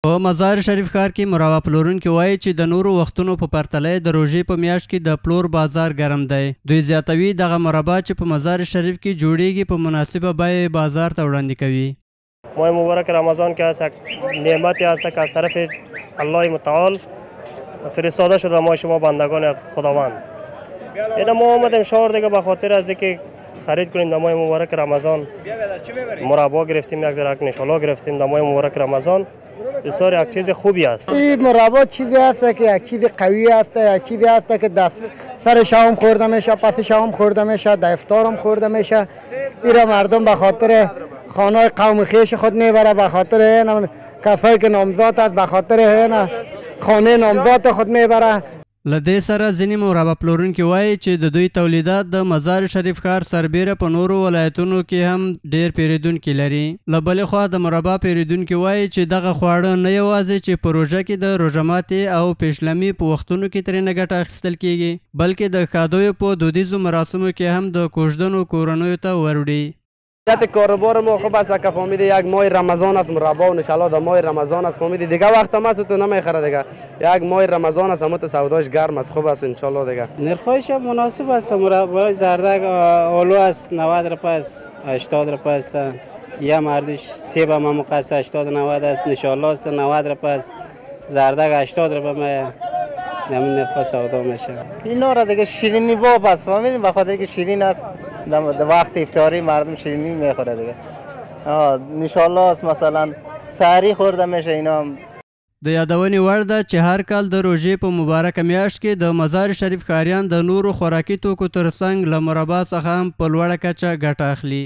په مزار شریف ښار کې مروا پلورونکي وایي چې د نورو وختونو په پرتله د روژې په میاشت کې د پلور بازار ګرم دی. دوی زیاتوي دغه مربا چې په مزار شریف کې جوړیږي په مناسبه بیه بازار ته وړاندې کوي. ماه مبارک رمضان که هست نعمتی است که از طرف الله متعال فرستاده شده ما شما بندگان خداوند. این ما آمدیم شهر دیگه به خاطر از اینکه خرید کنیم در ماه مبارک رمضان. مربا گرفتیم، یک ذره نشالا گرفتیم در ماه مبارک رمضان. بسیار یک چیز خوبی است. این مربا چیزی است که یک چیز قوی است، یک چیزی است که دست سر شام خورده میشه، پس شام خورده میشه، در افطار هم خورده میشه. ایرا مردم به خاطر خانه قوم خویش خود میبره، به خاطر این کسایی که نامزاد است به خاطر این خانه نامزاد خود میبره. له دې سره ځینې مربا پلورونکي وایي چې د دوی تولیدات د مزار شریف ښار سربیره په نورو ولایتونو کې هم ډیر پیرودونکي لري. له بلې خوا د مربا پیرودونکي وایي چې دغه خواړه نه یوازې چې په روژه کې د روژه ماتې او پیشلمي په وختونو کې ترېنه ګټه اخیستل کیږي، بلکې د ښادیو په دودیزو مراسمو کې هم د کوژدنو کورنیو ته وروړي. کاروبار ما خوب است که فهمیدی یک ماه رمضان است، مربا و نشالا در ماه رمضان است، فهمیدی دیگه وقت هم است تو نمیخره دیگه. یک ماه رمضان است، همت سوداش گرم است، خوب است ان شاء الله دیگه. نرخش مناسب است. مربا زردک آلو است 90 روپیه است، 80 روپیه است. یا مردش سیب هم مقص 80 90 است، نشالا است 90 روپیه است، زردک 80 روپیه نمین نرخ سودا میشه. اینا را دیگه شیرینی باب است، فهمیدیم به خاطر که شیرین است. در وقت افطاری مردم شیرینی میخوره دیگه. انشالله است مثلا سحری خورده میشه اینا. د یادونې وړ ده چې هر کال د روژې په مبارکه میاشت کې د مزار شریف ښاریان د نورو خوراکي توکو ترڅنګ له مربا څخه هم په لوړه کچه ګټه اخلي.